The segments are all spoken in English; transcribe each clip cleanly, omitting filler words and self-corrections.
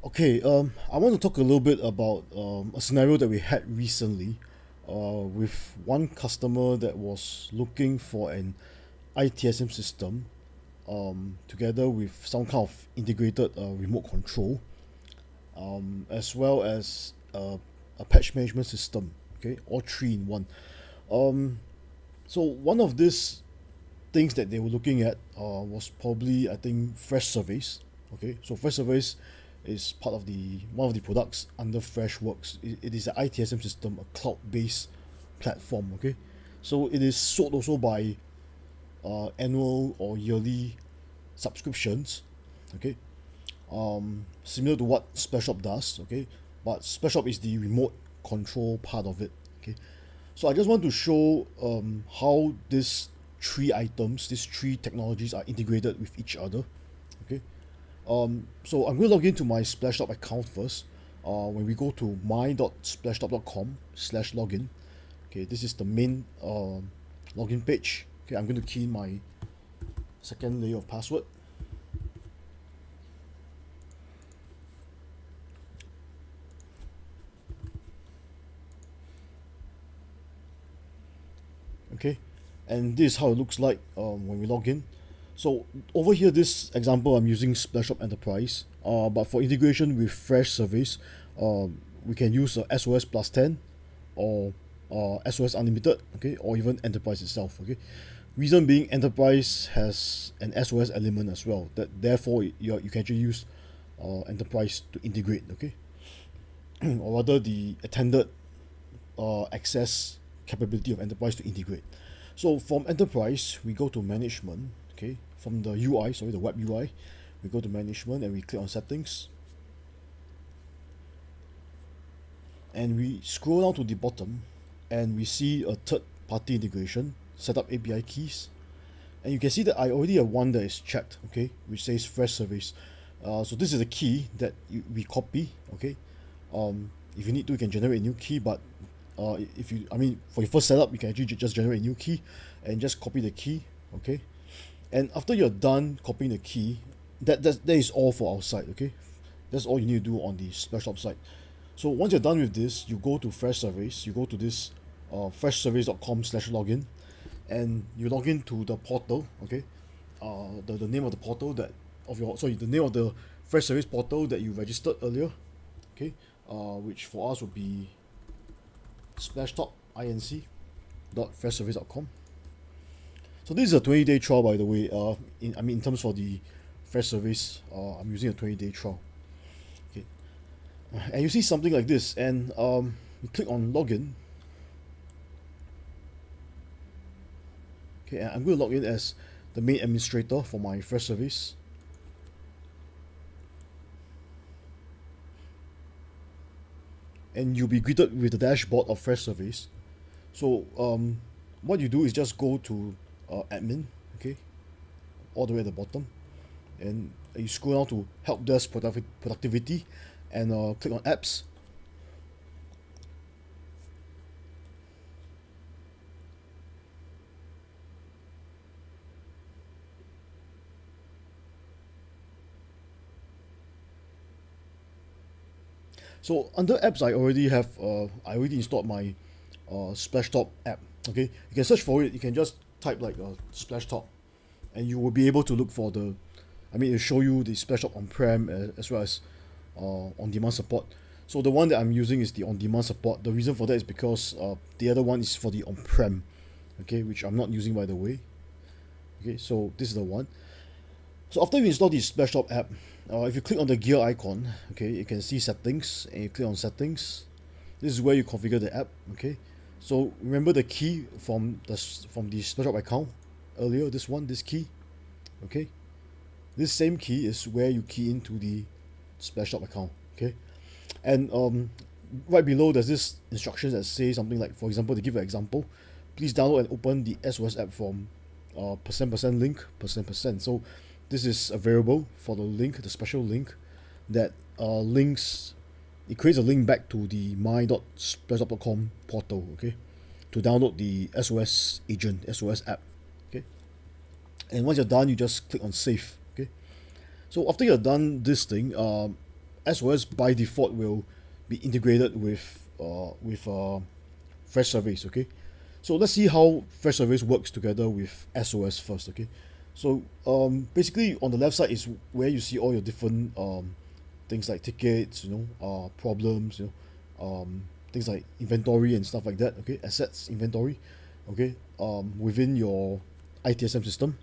Okay, I want to talk a little bit about a scenario that we had recently with one customer that was looking for an ITSM system together with some kind of integrated remote control as well as a patch management system. Okay, all three in one. Um, so one of these things that they were looking at was probably I think FreshService. Okay, so FreshService is part of the one of the products under Freshworks. It is an ITSM system, a cloud-based platform. Okay, so it is sold also by annual or yearly subscriptions. Okay, similar to what Splashtop does. Okay, but Splashtop is the remote control part of it. Okay, so I just want to show how these three items, these three technologies are integrated with each other. Okay. So I'm going to log into my Splashtop account first. When we go to my.splashtop.com/login, okay, this is the main login page. Okay, I'm going to key in my second layer of password. Okay, and this is how it looks like when we log in. So over here, this example, I'm using Splashtop Enterprise. But for integration with FreshService, we can use SOS plus 10 or SOS Unlimited, okay, or even Enterprise itself, okay. Reason being, Enterprise has an SOS element as well. That therefore you can actually use Enterprise to integrate, okay, or rather the attended access capability of Enterprise to integrate. So from Enterprise, we go to Management, okay. From the UI, sorry, the web UI, we go to Management and we click on Settings, and we scroll down to the bottom, and we see a third-party integration, setup API keys, and you can see that I already have one that is checked, okay, which says FreshService. So this is the key that we copy, okay. If you need to, you can generate a new key, but if you, I mean, for your first setup, you can actually just generate a new key and just copy the key, okay. And after you're done copying the key, that is all for our site, okay. That's all you need to do on the Splashtop site. So once you're done with this, you go to FreshService, you go to this freshservice.com/login, and you log in to the portal, okay. The name of the portal that of your sorry the name of the FreshService portal that you registered earlier, okay. Which for us would be splashtopinc.freshservice.com. So this is a 20-day trial, by the way. In terms of the FreshService, I'm using a 20-day trial. Okay, and you see something like this, and you click on login. Okay, and I'm going to log in as the main administrator for my FreshService. And you'll be greeted with the dashboard of FreshService. So what you do is just go to admin, okay, all the way at the bottom, and you scroll down to help desk productivity, and click on apps. So under apps, I already installed my Splashtop app. Okay, you can search for it. You can just type like Splashtop, and you will be able to look for it'll show you the Splashtop on-prem as well as on-demand support. So the one that I'm using is the on-demand support. The reason for that is because the other one is for the on-prem, okay, which I'm not using, by the way. Okay, so this is the one. So after you install the Splashtop app, if you click on the gear icon, okay, you can see settings, and you click on settings. This is where you configure the app, okay. So remember the key from the Splashtop account earlier, this key, okay. This same key is where you key into the Splashtop account, okay. And right below there's this instructions that say something like, for example, to give an example, please download and open the SOS app from percent link percent. So this is a variable for the link, the special link that links. It creates a link back to the my.splashtop.com portal, okay, to download the SOS agent, SOS app, okay. And once you're done, you just click on save, okay. So after you're done this thing, SOS by default will be integrated with FreshService. Okay, so let's see how FreshService works together with SOS first. Okay, so basically on the left side is where you see all your different things like tickets, problems, things like inventory and stuff like that. Okay, assets inventory. Okay, within your ITSM system.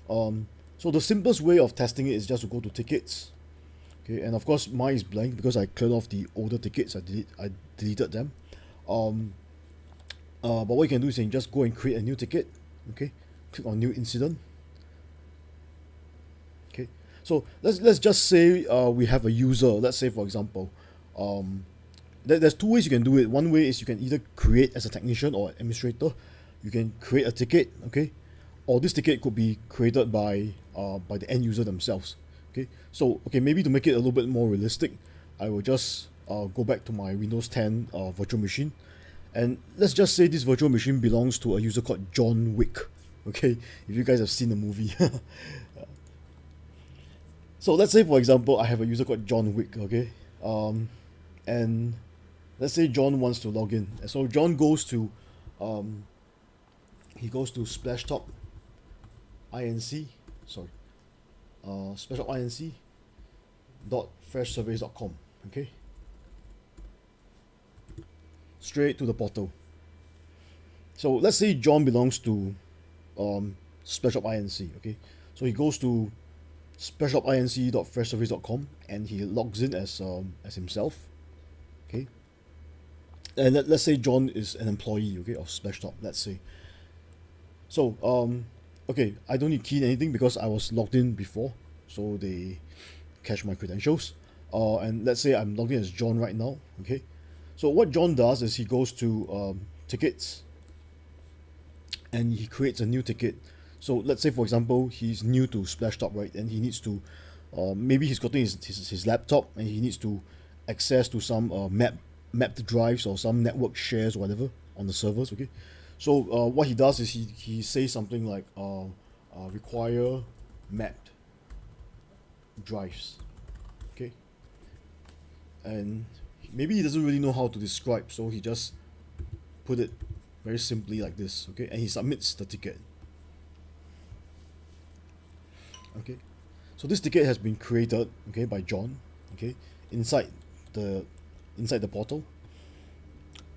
So the simplest way of testing it is just to go to tickets. Okay, and of course mine is blank because I cleared off the older tickets. I deleted them. But what you can do is you can just go and create a new ticket. Okay, click on new incident. Okay, so let's just say we have a user. Let's say for example, there's two ways you can do it. One way is you can either create as a technician or administrator. You can create a ticket. Okay, or this ticket could be created by the end user themselves. Okay, so maybe to make it a little bit more realistic, I will just go back to my Windows 10 virtual machine, and let's just say this virtual machine belongs to a user called John Wick. Okay, if you guys have seen the movie. So let's say for example I have a user called John Wick. Okay, and let's say John wants to log in, and so John goes to Splashtop inc sorry Splashtop inc .freshservice.com. Okay, straight to the portal. So let's say John belongs to Splashtop inc. Okay, so he goes to Splashtop inc.freshservice.com and he logs in as himself. Okay, and let's say John is an employee, okay, of Splashtop, let's say. So okay, I don't need to key in anything because I was logged in before, so they cache my credentials. And let's say I'm logged in as John right now. Okay, so what John does is he goes to tickets and he creates a new ticket. So let's say for example he's new to Splashtop, right, and he needs to maybe he's gotten his laptop and he needs to access to some mapped drives or some network shares or whatever on the servers. Okay, so what he does is he says something like require mapped drives. Okay, and maybe he doesn't really know how to describe, so he just put it very simply like this. Okay, and he submits the ticket. Okay, so this ticket has been created, okay, by John, okay, inside the portal.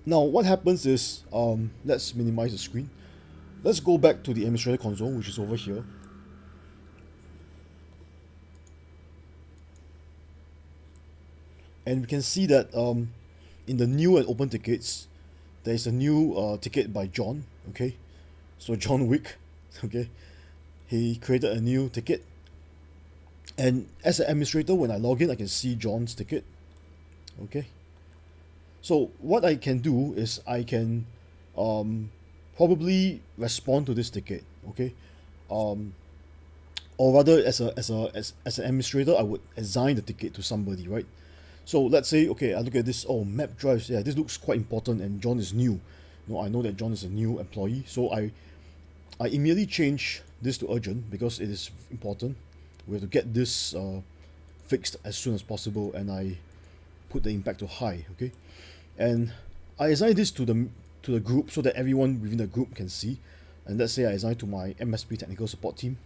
Now what happens is let's minimize the screen. Let's go back to the administrator console, which is over here. And we can see that in the new and open tickets, there is a new ticket by John. Okay, so John Wick. Okay, he created a new ticket, and as an administrator, when I log in, I can see John's ticket. Okay, so what I can do is I can probably respond to this ticket. Okay, or rather, as an administrator, I would assign the ticket to somebody, right? So let's say, okay, I look at this. Oh, map drives. Yeah, this looks quite important, and John is new. I know that John is a new employee, so I immediately change this to urgent because it is important. We have to get this fixed as soon as possible, and I put the impact to high. Okay, and I assign this to the group so that everyone within the group can see. And let's say I assign to my MSP technical support team,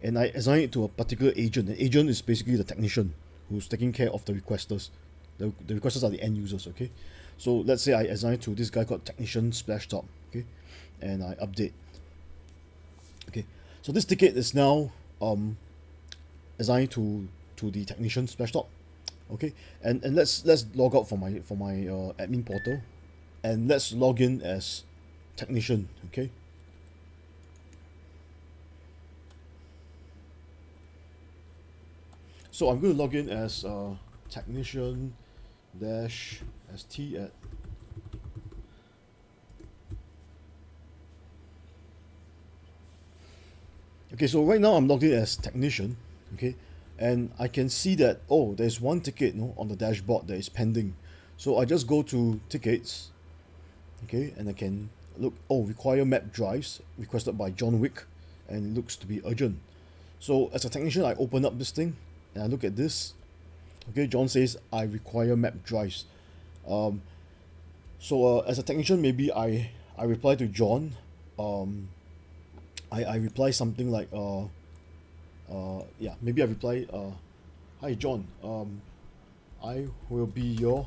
and I assign it to a particular agent. An agent is basically the technician who's taking care of the requesters. The requesters are the end users. Okay, so let's say I assign to this guy called technician Splashtop. Okay, and I update. Okay, so this ticket is now assigned to the technician Splashtop. Okay, and let's log out from my admin portal, and let's log in as technician. Okay, so I'm going to log in as technician -st at okay, so right now I'm logged in as technician. Okay, and I can see that, oh, there's one ticket on the dashboard that is pending. So I just go to tickets. Okay, and I can look, oh, require map drives requested by John Wick, and it looks to be urgent. So as a technician, I open up this thing and I look at this. Okay, John says I require map drives. Um, so as a technician, maybe I reply to John. Um, I reply something like yeah, maybe I reply hi John, I will be your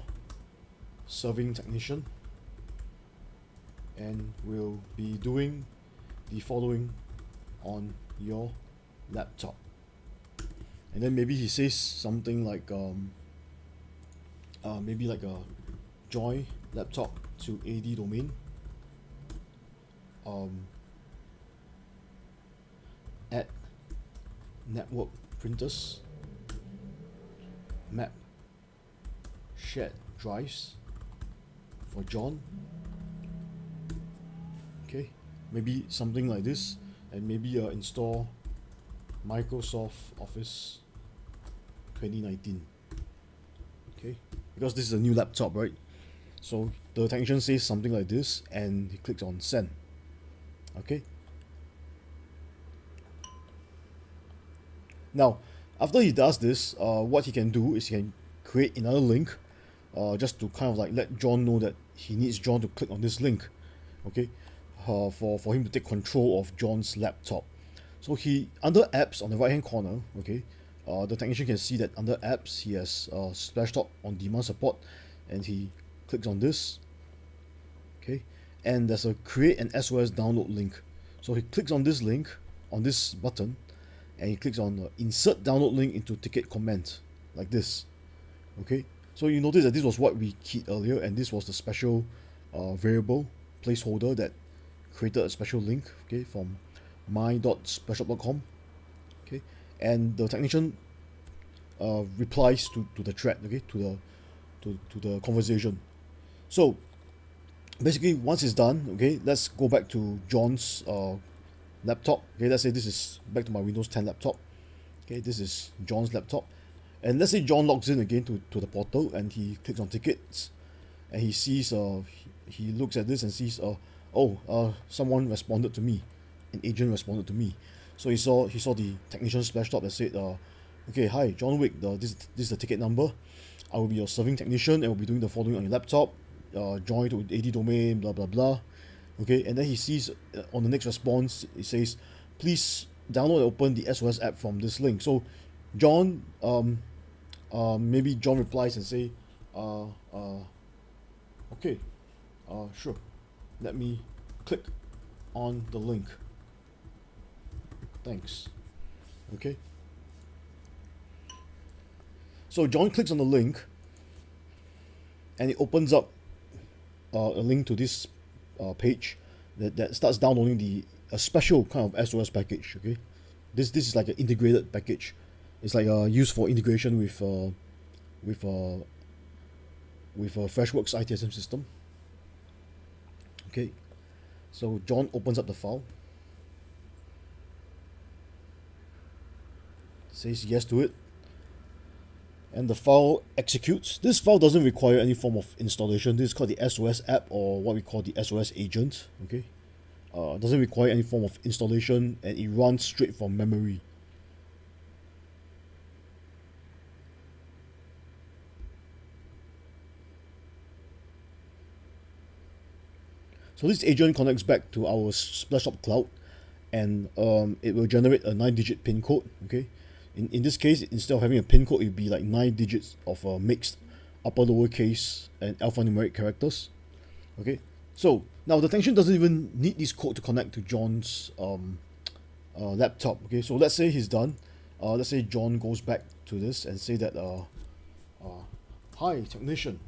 serving technician and will be doing the following on your laptop. And then maybe he says something like maybe like a join laptop to AD domain, um, add network printers, map shared drives for John. Okay, maybe something like this, and maybe install Microsoft Office 2019. Okay, because this is a new laptop, right? So the technician says something like this, and he clicks on send. Okay. Now, after he does this, what he can do is he can create another link, just to kind of like let John know that he needs John to click on this link. Okay, for him to take control of John's laptop. So he, under apps on the right hand corner, okay, the technician can see that under apps he has Splashtop on demand support, and he clicks on this. Okay, and there's a create an SOS download link. So he clicks on this link, on this button, and he clicks on insert download link into ticket comment, like this. Okay, so you notice that this was what we keyed earlier, and this was the special variable placeholder that created a special link, okay, from my.splashtop.com. Okay, and the technician replies to the thread, okay, to the conversation. So basically, once it's done, okay, let's go back to John's laptop. Okay, let's say this is back to my Windows 10 laptop. Okay, this is John's laptop, and let's say John logs in again to the portal, and he clicks on tickets, and he sees he looks at this and sees someone responded to me, an agent responded to me. So he saw the technician Splashtop that said okay, hi John Wick, this is the ticket number. I will be your serving technician and will be doing the following on your laptop. Join to AD domain, blah blah blah. Okay, and then he sees on the next response it says, please download and open the SOS app from this link. So John, maybe John replies and say, okay, sure, let me click on the link, thanks. Okay, so John clicks on the link, and it opens up a link to this page that starts downloading a special kind of SOS package. Okay, this is like an integrated package. It's like used for integration with Freshworks ITSM system. Okay, so John opens up the file, says yes to it, and the file executes. This file doesn't require any form of installation. This is called the SOS app, or what we call the SOS agent. Okay, doesn't require any form of installation, and it runs straight from memory. So this agent connects back to our Splashtop cloud, and it will generate a 9-digit PIN code. Okay, in this case, instead of having a PIN code, it would be like 9 digits of mixed upper lowercase and alphanumeric characters. Okay, so now the technician doesn't even need this code to connect to John's laptop. Okay, so let's say he's done. Let's say John goes back to this and say that hi technician,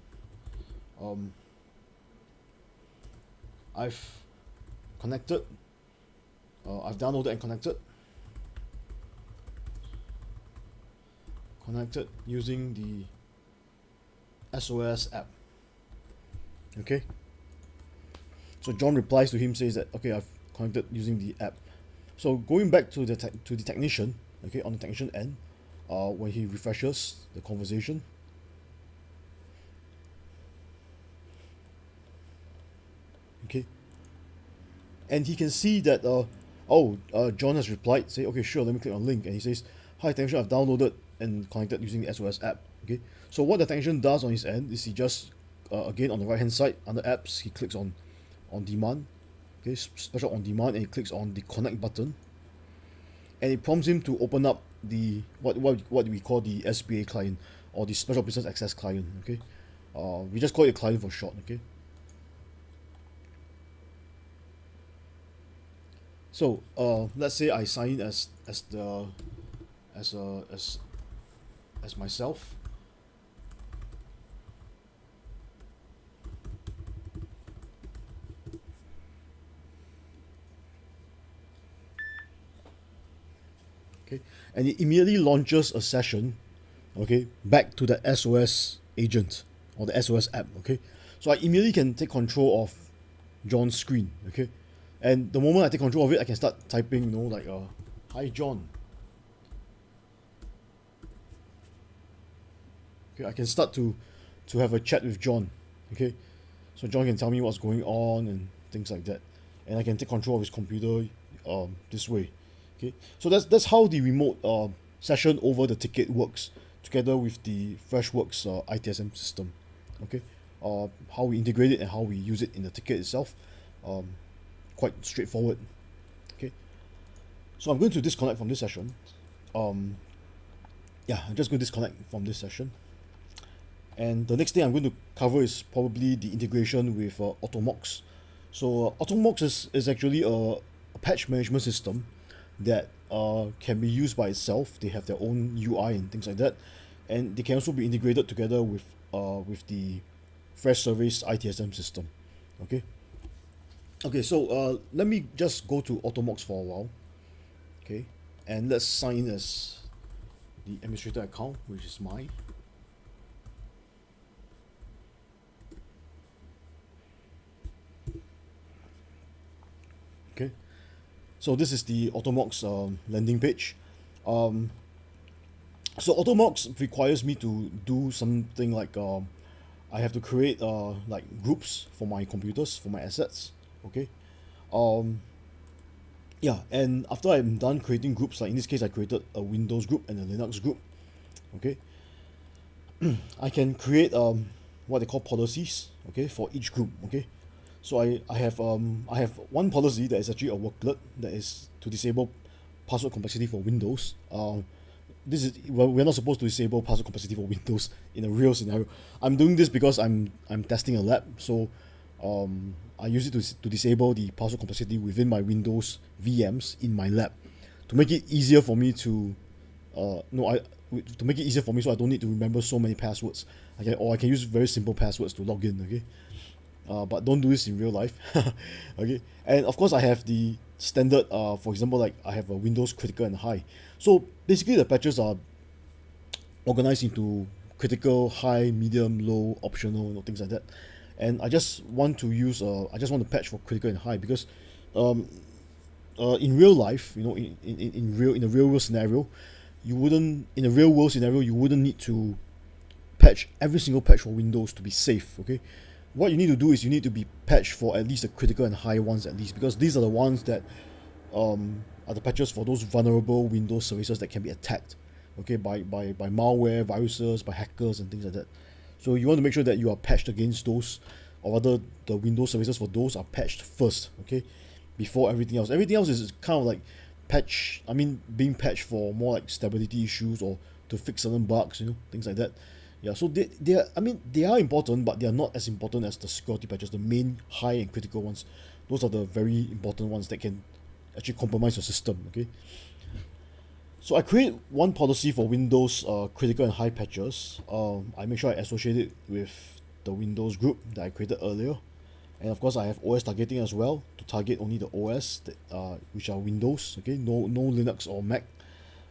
I've connected, I've downloaded and connected using the SOS app. Okay, so John replies to him, says that okay, I've connected using the app. So going back to the technician, okay, on the technician end, when he refreshes the conversation, okay, and he can see that John has replied, say okay, sure, let me click on link, and he says, hi technician, I've downloaded and connected using the SOS app. Okay, so what the technician does on his end is he just again on the right hand side under apps, he clicks on demand, okay, Splashtop on demand, and he clicks on the connect button, and it prompts him to open up the what we call the SBA client, or the Special Business Access client. Okay, we just call it a client for short. Okay, so let's say I sign in as the as as myself. Okay, and it immediately launches a session, okay, back to the SOS agent or the SOS app. Okay, so I immediately can take control of John's screen. Okay, and the moment I take control of it, I can start typing, like hi John. Okay, I can start to have a chat with John. Okay, so John can tell me what's going on and things like that, and I can take control of his computer this way. Okay, so that's how the remote session over the ticket works together with the Freshworks ITSM system. Okay, how we integrate it and how we use it in the ticket itself, um, quite straightforward. Okay, so I'm going to disconnect from this session. um, yeah, I'm just going to disconnect from this session, and the next thing I'm going to cover is probably the integration with Automox. So Automox is actually a patch management system that can be used by itself. They have their own UI and things like that, and they can also be integrated together with the FreshService ITSM system. Okay. Okay. So let me just go to Automox for a while. Okay, and let's sign in as the administrator account, which is mine. Okay. So this is the Automox landing page. Um, so Automox requires me to do something like I have to create like groups for my computers, for my assets. Okay. Um, yeah, and after I'm done creating groups, like in this case, I created a Windows group and a Linux group. Okay, I can create what they call policies. Okay, for each group. Okay, so I have one policy that is actually a workload that is to disable password complexity for Windows. This is, well, we're not supposed to disable password complexity for Windows in a real scenario. I'm doing this because I'm testing a lab, so I use it to disable the password complexity within my Windows VMs in my lab to make it easier for me to no I to make it easier for me, so I don't need to remember so many passwords. I can use very simple passwords to log in. Okay, but don't do this in real life. Okay, and of course I have the standard. For example, like I have a Windows critical and high. So basically, the patches are organized into critical, high, medium, low, optional, things like that. And I just want to use I just want to patch for critical and high because um, in real life, in a real world scenario, you wouldn't in a real world scenario you wouldn't need to patch every single patch for Windows to be safe. Okay, what you need to do is you need to be patched for at least the critical and high ones at least, because these are the ones that are the patches for those vulnerable Windows services that can be attacked, okay, by malware, viruses, by hackers and things like that. So you want to make sure that you are patched against those, or rather the Windows services for those are patched first, okay, before everything else. Everything else is kind of like being patched for more like stability issues or to fix certain bugs, things like that. Yeah, so they are important, but they are not as important as the security patches, the main high and critical ones. Those are the very important ones that can actually compromise your system. Okay, so I create one policy for Windows critical and high patches. I make sure I associate it with the Windows group that I created earlier, and of course I have OS targeting as well to target only the OS that which are Windows. Okay, no Linux or Mac.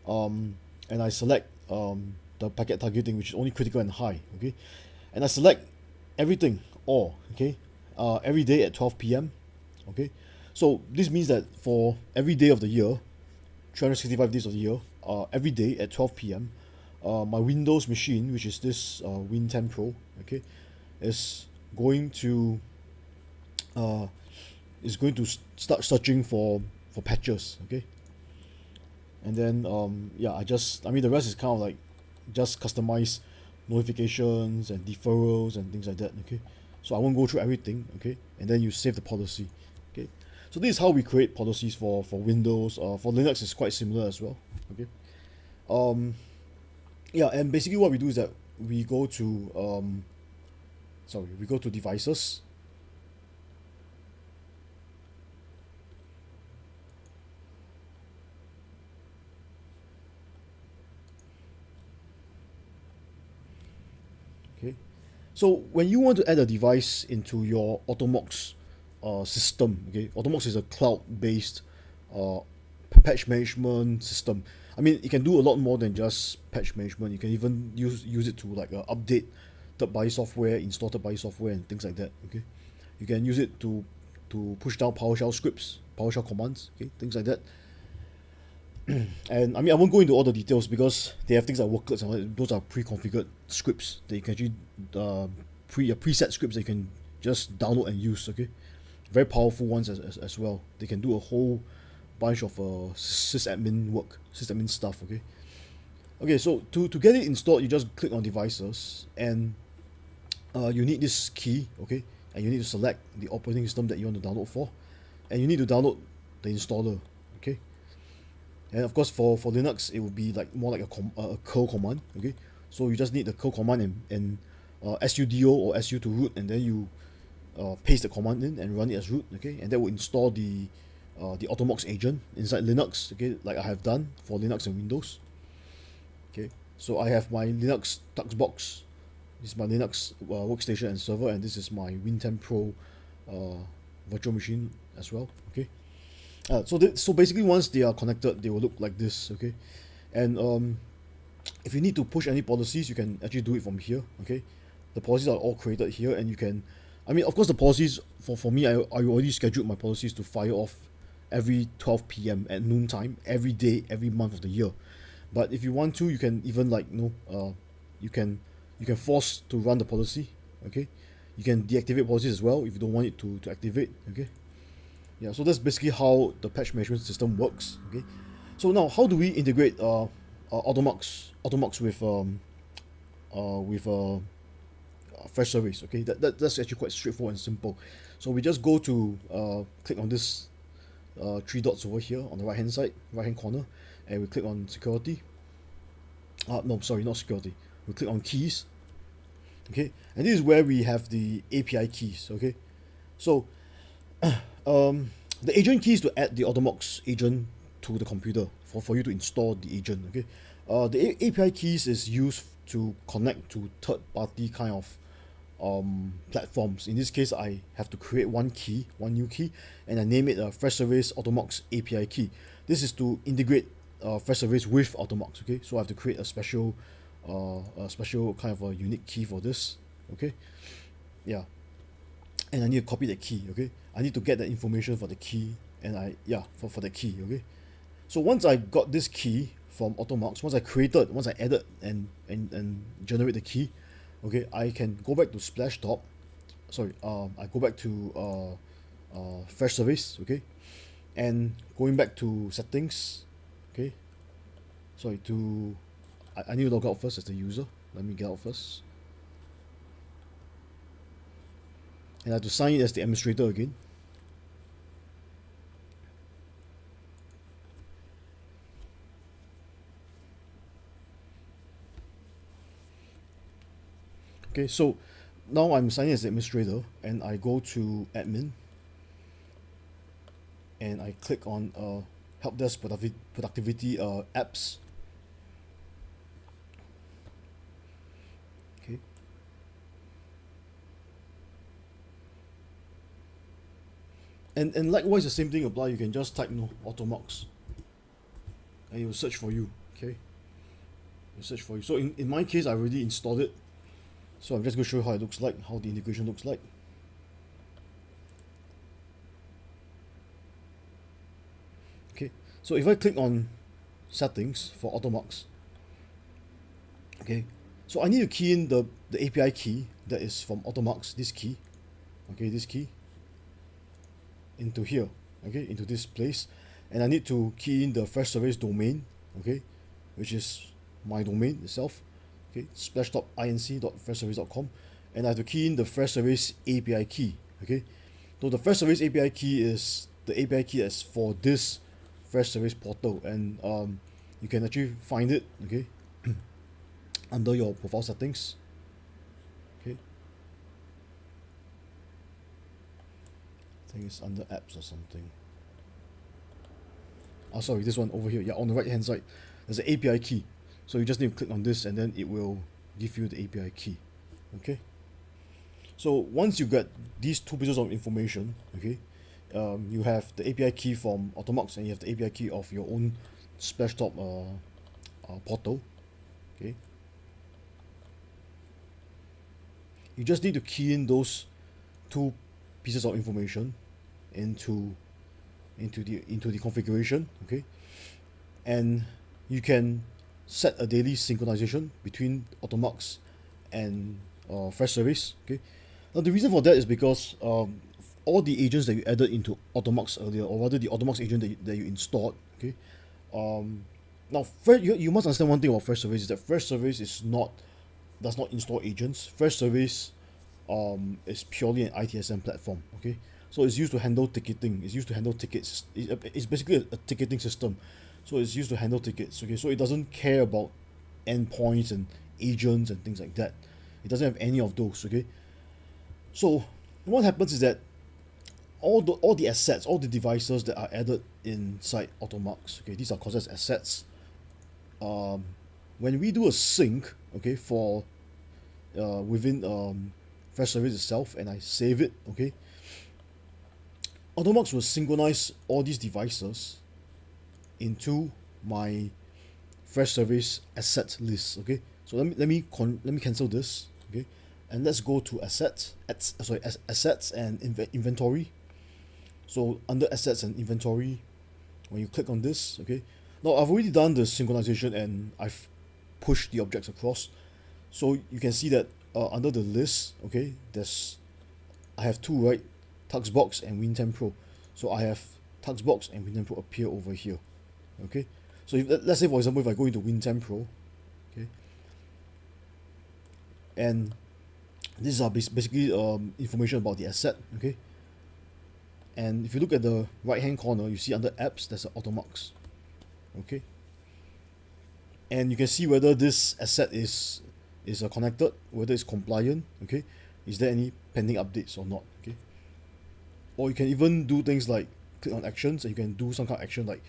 And I select the packet targeting, which is only critical and high. Okay, and I select everything all. Okay, every day at 12 p.m. Okay, so this means that for every day of the year, 365 days of the year, every day at 12 p.m., my Windows machine, which is this Win 10 Pro, okay, is going to start searching for patches. Okay, and then yeah, the rest is kind of like just customize notifications and deferrals and things like that. Okay, so I won't go through everything. Okay, and then you save the policy. Okay, so this is how we create policies for Windows. For Linux it's quite similar as well. Okay, um yeah, and basically what we do is that we go to we go to devices. Okay, so when you want to add a device into your Automox system, okay, Automox is a cloud-based uh, patch management system. I mean, it can do a lot more than just patch management. You can even use it to like update third-party software, install third-party software, and things like that. Okay, you can use it to push down PowerShell scripts, PowerShell commands, okay, things like that. And I mean, I won't go into all the details because they have things like worklets and all that. Those are pre-configured scripts that you can actually preset scripts that you can just download and use. Okay, very powerful ones as well. They can do a whole bunch of sysadmin work, sysadmin stuff. Okay, so to get it installed, you just click on devices, and you need this key. Okay, and you need to select the operating system that you want to download for, and you need to download the installer. Okay, and of course for Linux it would be like more like a curl command. Okay, so you just need the curl command and sudo or su to root, and then you paste the command in and run it as root. Okay, and that will install the Automox agent inside Linux. Okay, like I have done for Linux and Windows. Okay, so I have my Linux Tuxbox. This is my Linux workstation and server, and this is my Win10 Pro virtual machine as well. Okay, so basically once they are connected, they will look like this. Okay, and if you need to push any policies, you can actually do it from here. Okay, the policies are all created here, and you can, I mean, of course the policies for me, I already scheduled my policies to fire off every 12 p.m. at noon time every day, every month of the year. But if you want to, you can even like you can force to run the policy. Okay, you can deactivate policies as well if you don't want it to activate. Okay, yeah, so that's basically how the patch management system works. Okay, so now how do we integrate Automox with FreshService? Okay, that's actually quite straightforward and simple. So we just go to click on this three dots over here on the right hand side, right hand corner, and we click on security. No, sorry, not security. We click on keys. Okay, and this is where we have the API keys. Okay, so the agent keys to add the Automox agent to the computer for you to install the agent. Okay, the API keys is used to connect to third party kind of platforms. In this case, I have to create one new key, and I name it a FreshService Automox API key. This is to integrate FreshService with Automox. Okay, so I have to create a special kind of a unique key for this. Okay, yeah, and I need to copy the key. Okay, I need to get the information for the key, and for the key. Okay, so once I got this key from Automox, once I added and generate the key, okay, I can go back to Splashtop. Sorry, I go back to FreshService. Okay, and going back to settings. Okay, sorry, I need to log out first as the user. Let me get out first, and I have to sign in as the administrator again. Okay, so now I'm signing as the administrator, and I go to admin, and I click on help desk productivity apps. Okay, and likewise the same thing apply. You can just type Automox, and it will search for you. Okay, it will search for you. So in my case, I already installed it. So I'm just going to show you how it looks like, how the integration looks like. Okay, so if I click on settings for Automox, okay, so I need to key in the API key that is from Automox, this key, okay, this key, into here, okay, into this place, and I need to key in the FreshService domain, okay, which is my domain itself, okay, splashtopinc.freshservice.com, and I have to key in the FreshService API key. Okay, so the FreshService API key is the API key that's for this FreshService portal, and you can actually find it, okay, under your profile settings. Okay, I think it's under apps or something. Oh, sorry, this one over here. Yeah, on the right hand side, there's an API key. So you just need to click on this, and then it will give you the API key. Okay. So once you get these two pieces of information, okay, you have the API key from Automox, and you have the API key of your own Splashtop portal. Okay. You just need to key in those two pieces of information into the configuration, okay, and you can set a daily synchronization between Automox and FreshService. Okay, now the reason for that is because all the agents that you added into Automox earlier, or rather the Automox agent that you installed, okay, now you must understand one thing about FreshService is that FreshService does not install agents. FreshService is purely an ITSM platform. Okay, so it's used to handle ticketing. It's used to handle tickets. It's basically a ticketing system. So it's used to handle tickets. Okay, so it doesn't care about endpoints and agents and things like that. It doesn't have any of those. Okay, so what happens is that all the assets, all the devices that are added inside Automox, okay, these are called as assets. When we do a sync, okay, for within FreshService itself, and I save it, okay, Automox will synchronize all these devices into my FreshService asset list. Okay, so let me cancel this. Okay, and let's go to assets and inventory. So under assets and inventory, when you click on this, okay, now I've already done the synchronization and I've pushed the objects across. So you can see that under the list, okay, I have two, right, Tuxbox and Win10 Pro. So I have Tuxbox and Win10 Pro appear over here. Okay, so let's say for example if I go into Win10 Pro, okay, and these are basically information about the asset. Okay, and if you look at the right hand corner, you see under apps there's an Automox. Okay, and you can see whether this asset is connected, whether it's compliant. Okay, is there any pending updates or not? Okay, or you can even do things like click on actions, and you can do some kind of action like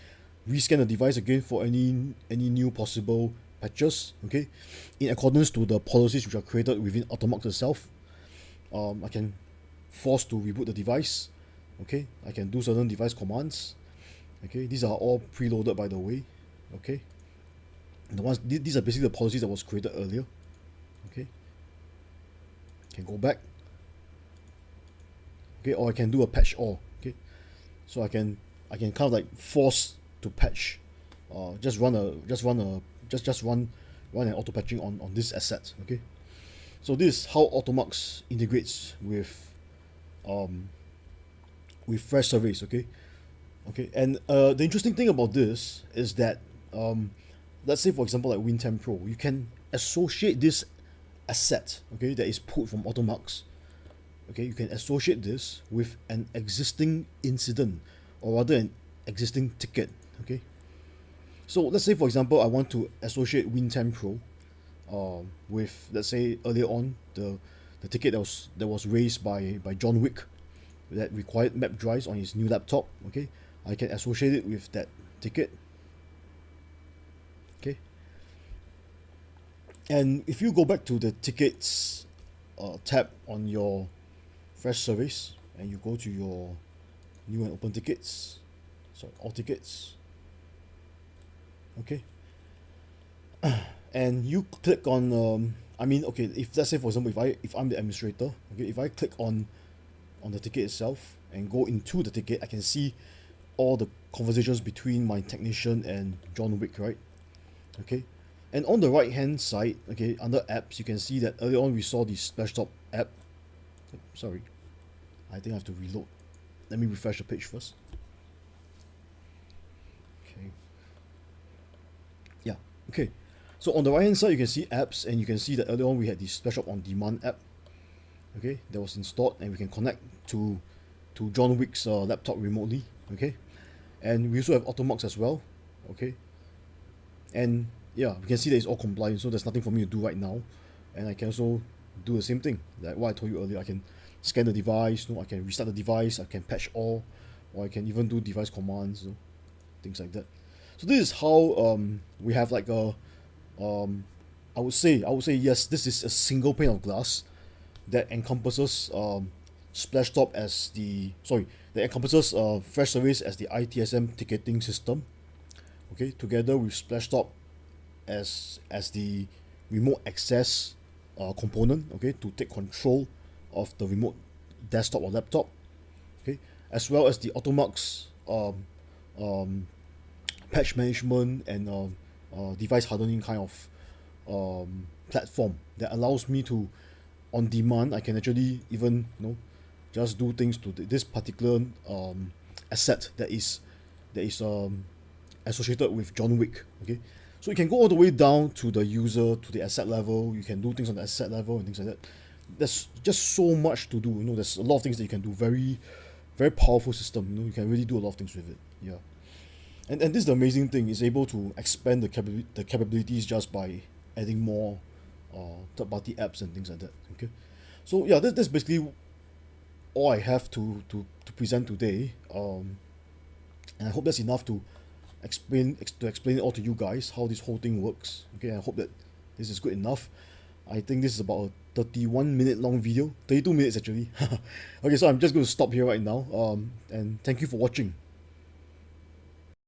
rescan the device again for any new possible patches, okay, in accordance to the policies which are created within Automox itself. I can force to reboot the device. Okay, I can do certain device commands. Okay, these are all preloaded, by the way. Okay, these are basically the policies that was created earlier. Okay, can go back. Okay, or I can do a patch all. Okay, so I can kind of like force to patch, just run an auto patching on this asset. Okay, so this is how Automox integrates with FreshService. Okay, and the interesting thing about this is that let's say for example like Win10 Pro, you can associate this asset, okay, that is pulled from Automox. Okay, you can associate this with an existing incident, or rather an existing ticket. Okay, so let's say for example I want to associate Win10 Pro with, let's say earlier on, the ticket that was raised by John Wick that required map drives on his new laptop. Okay, I can associate it with that ticket. Okay, and if you go back to the tickets tab on your FreshService, and you go to your new and open tickets, so all tickets, okay, and you click on I mean, okay, if let's say for example if I'm the administrator, okay, if I click on the ticket itself and go into the ticket, I can see all the conversations between my technician and John Wick, right? Okay, and on the right hand side, okay, under apps, you can see that earlier on we saw the Splashtop app. Sorry, I think I have to reload. Let me refresh the page first. Okay, yeah, okay, So on the right hand side, you can see apps, and you can see that earlier on we had the Splashtop On Demand app, okay, that was installed, and we can connect to John Wick's laptop remotely, okay, and we also have Automox as well, okay, and yeah, we can see that it's all compliant, so there's nothing for me to do right now, and I can also do the same thing like what I told you earlier. I can scan the device, I can restart the device, I can patch all, or I can even do device commands, things like that. So this is how we have like a I would say yes, this is a single pane of glass that encompasses Splashtop as the that encompasses FreshService as the ITSM ticketing system, okay, together with Splashtop as the remote access component, okay, to take control of the remote desktop or laptop, okay, as well as the Automox patch management and device hardening kind of platform that allows me to, on demand, I can actually even just do things to this particular asset that is associated with John Wick. Okay, so you can go all the way down to the user, to the asset level. You can do things on the asset level and things like that. There's just so much to do. There's a lot of things that you can do. Very, very powerful system. You can really do a lot of things with it. Yeah, and this is the amazing thing. It's able to expand the capabilities just by adding more third-party apps and things like that. Okay, so yeah, that's basically all I have to present today. And I hope that's enough to explain it all to you guys how this whole thing works. Okay, I hope that this is good enough. I think this is about a 31-minute long video, 32 minutes actually. Okay, so I'm just going to stop here right now. And thank you for watching.